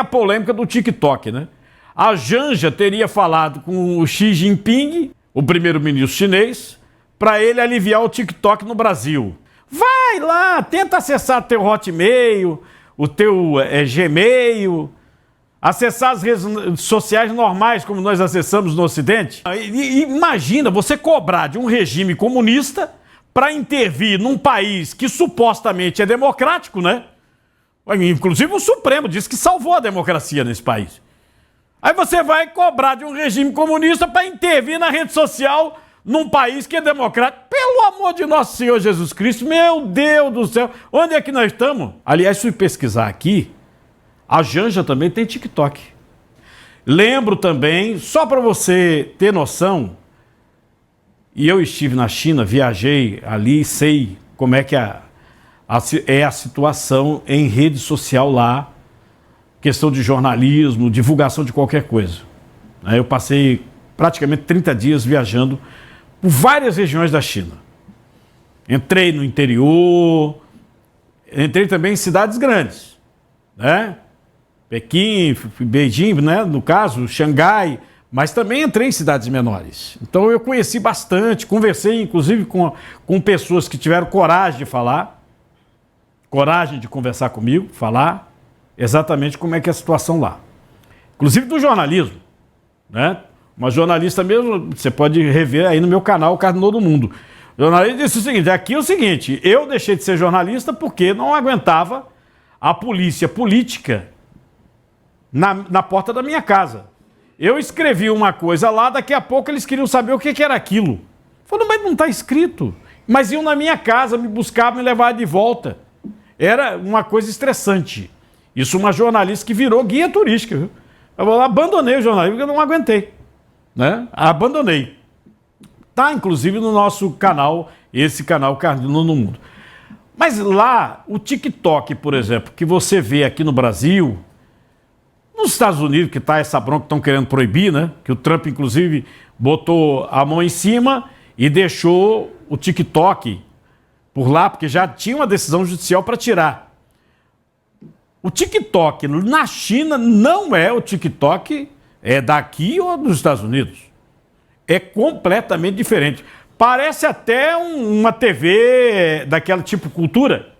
A polêmica do TikTok, né? A Janja teria falado com o Xi Jinping, o primeiro-ministro chinês, para ele aliviar o TikTok no Brasil. Vai lá, tenta acessar teu Hotmail, o teu Gmail, acessar as redes sociais normais como nós acessamos no Ocidente. E imagina você cobrar de um regime comunista para intervir num país que supostamente é democrático, né? Inclusive o Supremo disse que salvou a democracia nesse país. Aí você vai cobrar de um regime comunista para intervir na rede social num país que é democrático. Pelo amor de nosso Senhor Jesus Cristo, meu Deus do céu, onde é que nós estamos? Aliás, fui pesquisar aqui, a Janja também tem TikTok. Lembro também, só para você ter noção, e eu estive na China, viajei ali, sei como é que é a situação em rede social lá, questão de jornalismo, divulgação de qualquer coisa. Eu passei praticamente 30 dias viajando por várias regiões da China. Entrei no interior, entrei também em cidades grandes, né? Pequim, Beijing, né? No caso, Xangai, mas também entrei em cidades menores. Então eu conheci bastante, conversei inclusive com pessoas que tiveram coragem de falar, coragem de conversar comigo, falar exatamente como é que é a situação lá. Inclusive do jornalismo, né? Uma jornalista mesmo, você pode rever aí no meu canal, o Cardinal do Mundo. O jornalista disse o seguinte, aqui é o seguinte, eu deixei de ser jornalista porque não aguentava a polícia política na porta da minha casa. Eu escrevi uma coisa lá, daqui a pouco eles queriam saber o que era aquilo. Falei, mas não está escrito. Mas iam na minha casa, me buscar, me levar de volta. Era uma coisa estressante. Isso uma jornalista que virou guia turística. Viu? Eu abandonei o jornalismo porque eu não aguentei. Né? Abandonei. Tá, inclusive, no nosso canal, esse canal Cardinal no Mundo. Mas lá, o TikTok, por exemplo, que você vê aqui no Brasil, nos Estados Unidos, que tá essa bronca que estão querendo proibir, né? Que o Trump, inclusive, botou a mão em cima e deixou o TikTok por lá, porque já tinha uma decisão judicial para tirar. O TikTok na China não é o TikTok daqui ou dos Estados Unidos. É completamente diferente. Parece até uma TV daquela tipo Cultura.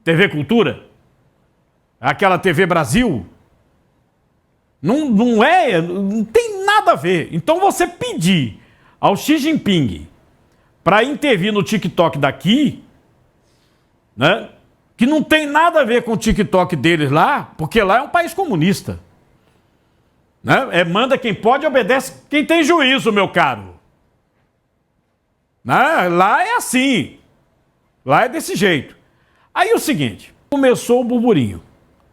TV Cultura. Aquela TV Brasil. Não tem nada a ver. Então você pedir ao Xi Jinping para intervir no TikTok daqui, né, que não tem nada a ver com o TikTok deles lá, porque lá é um país comunista. Né? Manda quem pode, obedece quem tem juízo, meu caro. Né? Lá é assim. Lá é desse jeito. Aí o seguinte, começou o burburinho.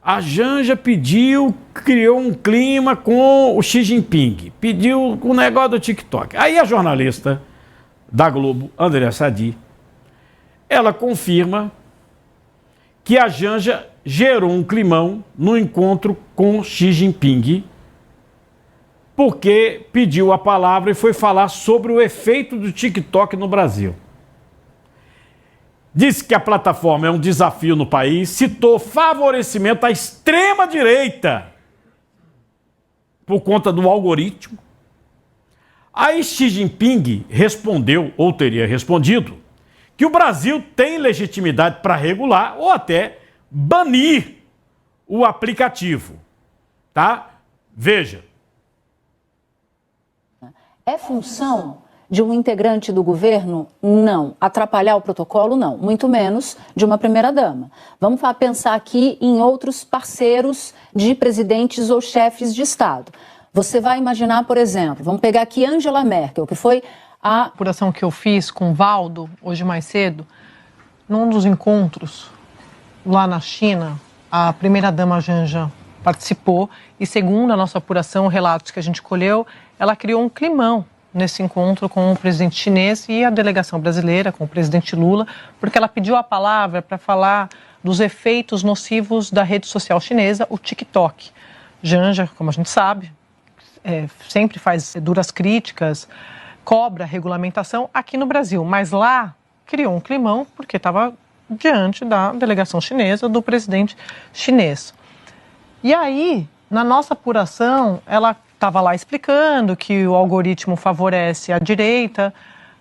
A Janja pediu, criou um clima com o Xi Jinping. Pediu o negócio do TikTok. Aí a jornalista da Globo, Andréa Sadi, ela confirma que a Janja gerou um climão no encontro com Xi Jinping, porque pediu a palavra e foi falar sobre o efeito do TikTok no Brasil. Disse que a plataforma é um desafio no país, citou favorecimento à extrema-direita por conta do algoritmo. Aí Xi Jinping respondeu, ou teria respondido, que o Brasil tem legitimidade para regular ou até banir o aplicativo. Tá? Veja. É função de um integrante do governo? Não. Atrapalhar o protocolo? Não. Muito menos de uma primeira-dama. Vamos pensar aqui em outros parceiros de presidentes ou chefes de Estado. Você vai imaginar, por exemplo, vamos pegar aqui Angela Merkel, que foi a apuração que eu fiz com o Valdo, hoje mais cedo, num dos encontros lá na China, a primeira-dama Janja participou e, segundo a nossa apuração, relatos que a gente colheu, ela criou um climão nesse encontro com o presidente chinês e a delegação brasileira, com o presidente Lula, porque ela pediu a palavra para falar dos efeitos nocivos da rede social chinesa, o TikTok. Janja, como a gente sabe, sempre faz duras críticas, cobra regulamentação aqui no Brasil, mas lá criou um climão porque estava diante da delegação chinesa, do presidente chinês. E aí, na nossa apuração, ela estava lá explicando que o algoritmo favorece a direita,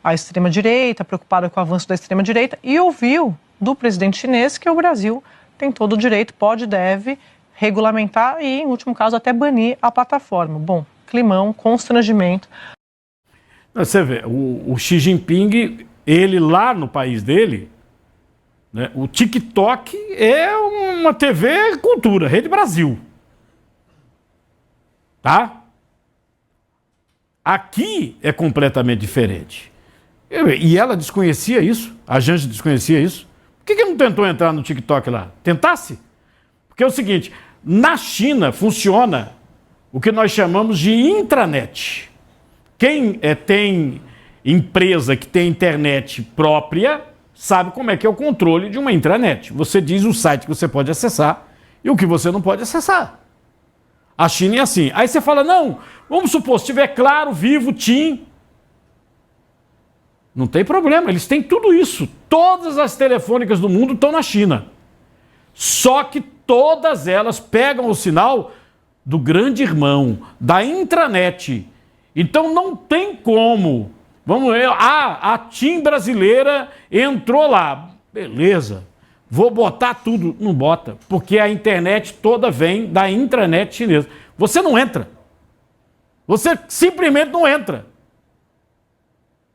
a extrema-direita, preocupada com o avanço da extrema-direita, e ouviu do presidente chinês que o Brasil tem todo o direito, pode e deve regulamentar e, em último caso, até banir a plataforma. Bom, climão, constrangimento. Você vê, o Xi Jinping, ele lá no país dele, né, o TikTok é uma TV cultura, Rede Brasil. Tá? Aqui é completamente diferente. E ela desconhecia isso, a Janja desconhecia isso. Por que não tentou entrar no TikTok lá? Tentasse? Porque é o seguinte, na China funciona o que nós chamamos de intranet. Quem tem empresa que tem internet própria sabe como é que é o controle de uma intranet. Você diz o site que você pode acessar e o que você não pode acessar. A China é assim. Aí você fala, não, vamos supor, se tiver Claro, Vivo, TIM, não tem problema, eles têm tudo isso. Todas as telefônicas do mundo estão na China. Só que todas elas pegam o sinal do grande irmão, da intranet. Então não tem como. Vamos ver, a TIM brasileira entrou lá. Beleza, vou botar tudo. Não bota, porque a internet toda vem da intranet chinesa. Você não entra. Você simplesmente não entra.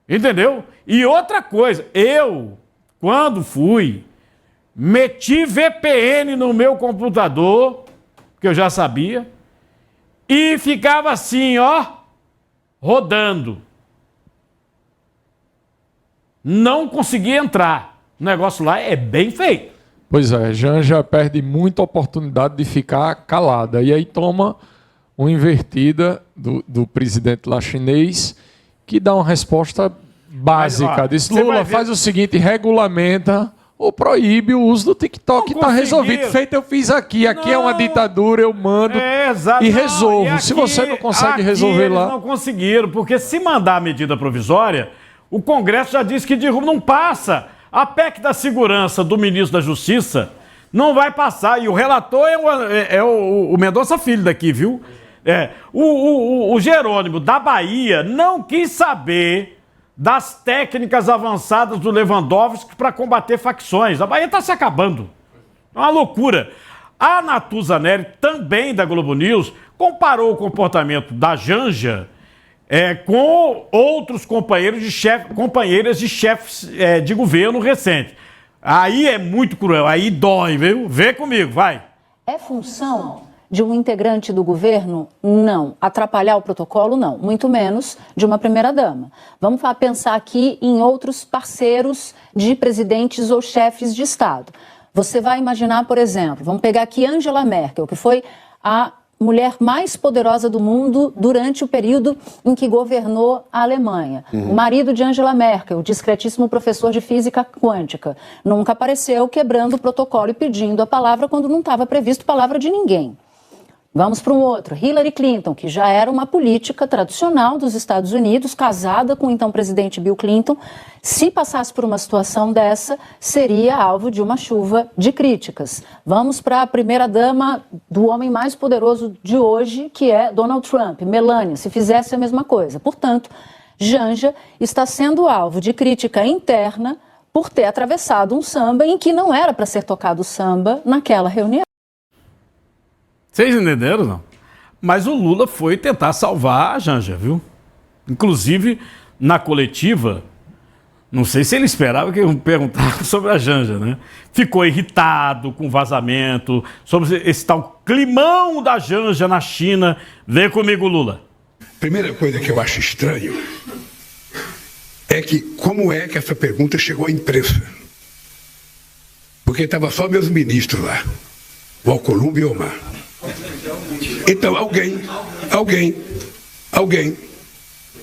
Entendeu? E outra coisa, eu, quando fui, meti VPN no meu computador, que eu já sabia, e ficava assim, ó, rodando. Não conseguia entrar. O negócio lá é bem feito. Pois é, Janja perde muita oportunidade de ficar calada. E aí toma uma invertida do presidente lá chinês, que dá uma resposta básica. Mas, ó, diz, Lula, faz o seguinte, regulamenta ou proíbe o uso do TikTok. Está resolvido. Feito eu fiz aqui. Aqui não. É uma ditadura, eu mando e resolvo. Não, e aqui, se você não consegue resolver lá... Eles não conseguiram, porque se mandar a medida provisória, o Congresso já disse que derruba, não passa. A PEC da segurança do ministro da Justiça não vai passar. E o relator é o Mendonça Filho daqui, viu? O Jerônimo da Bahia não quis saber das técnicas avançadas do Lewandowski para combater facções. A Bahia está se acabando. É uma loucura. A Natuza Neri, também da Globo News, comparou o comportamento da Janja com outros companheiras de chefes de governo recente. Aí é muito cruel, aí dói, viu? Vê comigo, vai. É função de um integrante do governo? Não. Atrapalhar o protocolo? Não. Muito menos de uma primeira-dama. Vamos pensar aqui em outros parceiros de presidentes ou chefes de Estado. Você vai imaginar, por exemplo, vamos pegar aqui Angela Merkel, que foi a mulher mais poderosa do mundo durante o período em que governou a Alemanha. O marido de Angela Merkel, o discretíssimo professor de física quântica, nunca apareceu quebrando o protocolo e pedindo a palavra quando não estava previsto palavra de ninguém. Vamos para um outro, Hillary Clinton, que já era uma política tradicional dos Estados Unidos, casada com o então presidente Bill Clinton. Se passasse por uma situação dessa, seria alvo de uma chuva de críticas. Vamos para a primeira-dama do homem mais poderoso de hoje, que é Donald Trump, Melania, se fizesse a mesma coisa. Portanto, Janja está sendo alvo de crítica interna por ter atravessado um samba em que não era para ser tocado samba naquela reunião. Vocês entenderam, não? Mas o Lula foi tentar salvar a Janja, viu? Inclusive, na coletiva, não sei se ele esperava que eu perguntasse sobre a Janja, né? Ficou irritado com o vazamento, sobre esse tal climão da Janja na China. Vem comigo, Lula. Primeira coisa que eu acho estranho é que como é que essa pergunta chegou à imprensa? Porque estava só meus ministros lá, o Alcolumbre e o Omar. Então alguém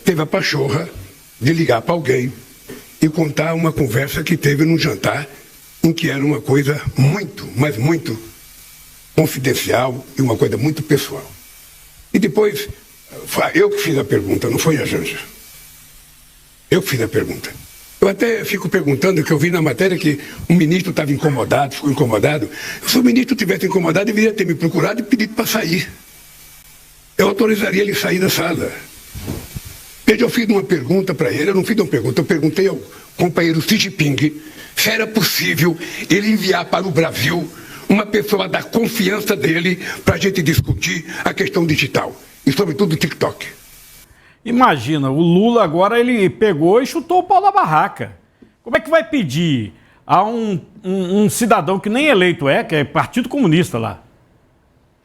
teve a pachorra de ligar para alguém e contar uma conversa que teve num jantar em que era uma coisa muito, mas muito confidencial e uma coisa muito pessoal. E depois, eu que fiz a pergunta, não foi a Janja. Eu que fiz a pergunta. Eu até fico perguntando, que eu vi na matéria que um ministro estava incomodado, ficou incomodado. Se o ministro tivesse incomodado, deveria ter me procurado e pedido para sair. Eu autorizaria ele sair da sala. Veja, eu fiz uma pergunta para ele, eu não fiz uma pergunta, eu perguntei ao companheiro Xi Jinping se era possível ele enviar para o Brasil uma pessoa da confiança dele para a gente discutir a questão digital, e sobretudo o TikTok. Imagina, o Lula agora ele pegou e chutou o pau da barraca. Como é que vai pedir a um cidadão que nem eleito que é Partido Comunista lá?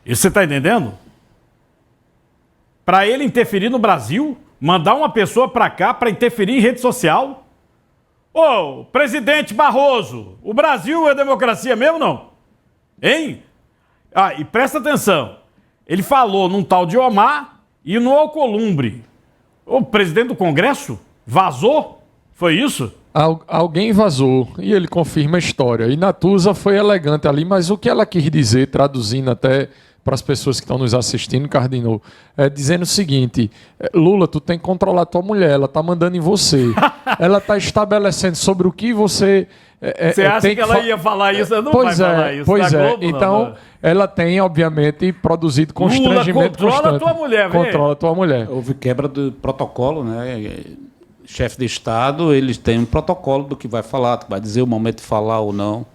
Isso você está entendendo? Para ele interferir no Brasil, mandar uma pessoa para cá para interferir em rede social? Ô, presidente Barroso, o Brasil é democracia mesmo, não? Hein? Ah, e presta atenção, ele falou num tal de Omar e no Alcolumbre. O presidente do Congresso vazou? Foi isso? Alguém vazou e ele confirma a história. E Natuza foi elegante ali, mas o que ela quis dizer, traduzindo até para as pessoas que estão nos assistindo, Cardinô, é dizendo o seguinte: Lula, tu tem que controlar tua mulher, ela tá mandando em você. Ela tá estabelecendo sobre o que você... Você acha que ela ia falar isso? Ela não vai falar isso. Pois é. Globo, então, não. Ela tem, obviamente, produzido constrangimento Lula controla constante. a tua mulher, velho. Controla a tua mulher. Houve quebra do protocolo, né? Chefe de Estado, eles têm um protocolo do que vai falar, do que vai dizer, o momento de falar ou não.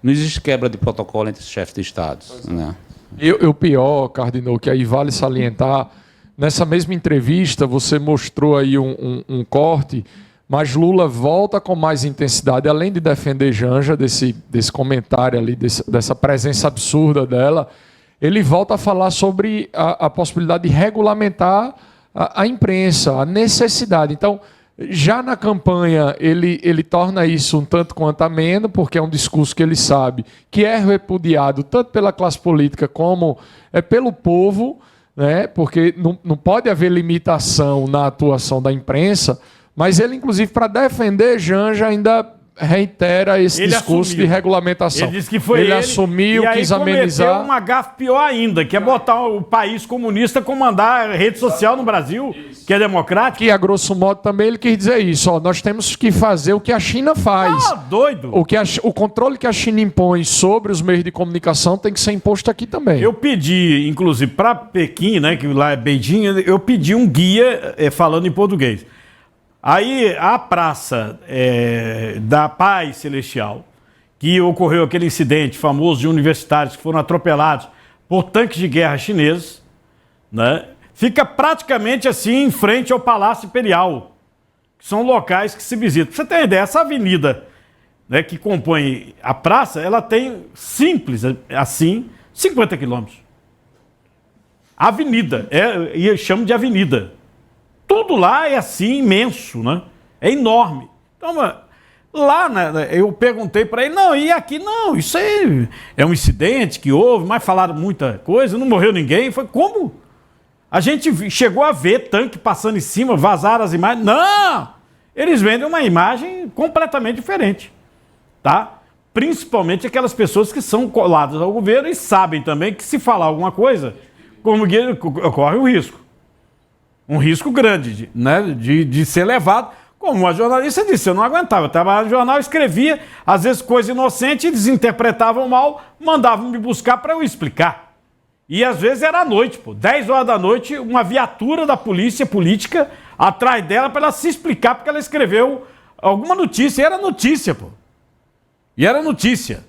Não existe quebra de protocolo entre os chefes de Estados, né? E o pior, Cardinô, que aí vale salientar, nessa mesma entrevista você mostrou aí um corte, mas Lula volta com mais intensidade, além de defender Janja, desse comentário ali, dessa presença absurda dela, ele volta a falar sobre a possibilidade de regulamentar a imprensa, a necessidade. Então, já na campanha, ele torna isso um tanto quanto ameno, porque é um discurso que ele sabe que é repudiado tanto pela classe política como pelo povo, né? Porque não pode haver limitação na atuação da imprensa, mas ele, inclusive, para defender Janja, ainda reitera esse discurso de regulamentação. Ele disse que foi ele assumiu, e aí quis amenizar. cometeu uma gafe pior ainda, que é botar o país comunista comandar a rede social no Brasil, que é democrático. Que, a grosso modo, também ele quis dizer isso. Ó, nós temos que fazer o que a China faz. Ah, doido! O controle que a China impõe sobre os meios de comunicação tem que ser imposto aqui também. Eu pedi, inclusive, para Pequim, né, que lá é Beijing, eu pedi um guia falando em português. Aí, a praça da Paz Celestial, que ocorreu aquele incidente famoso de universitários que foram atropelados por tanques de guerra chineses, né, fica praticamente assim em frente ao Palácio Imperial, que são locais que se visitam. Pra você ter uma ideia, essa avenida, né, que compõe a praça, ela tem, simples assim, 50 quilômetros. Avenida, e eu chamo de avenida. Tudo lá é assim, imenso, né? É enorme. Então, lá, né, eu perguntei para ele, não, e aqui não, isso aí é um incidente que houve, mas falaram muita coisa, não morreu ninguém. Foi como? A gente chegou a ver tanque passando em cima, vazaram as imagens. Não! Eles vendem uma imagem completamente diferente, tá? Principalmente aquelas pessoas que são coladas ao governo e sabem também que se falar alguma coisa, como ocorre o risco. Um risco grande, né, de ser levado. Como uma jornalista disse, eu não aguentava. Eu trabalhava no jornal, escrevia, às vezes coisa inocente, eles interpretavam mal, mandavam me buscar para eu explicar. E às vezes era à noite, 10 horas da noite, uma viatura da polícia política atrás dela para ela se explicar, porque ela escreveu alguma notícia. E era notícia, E era notícia.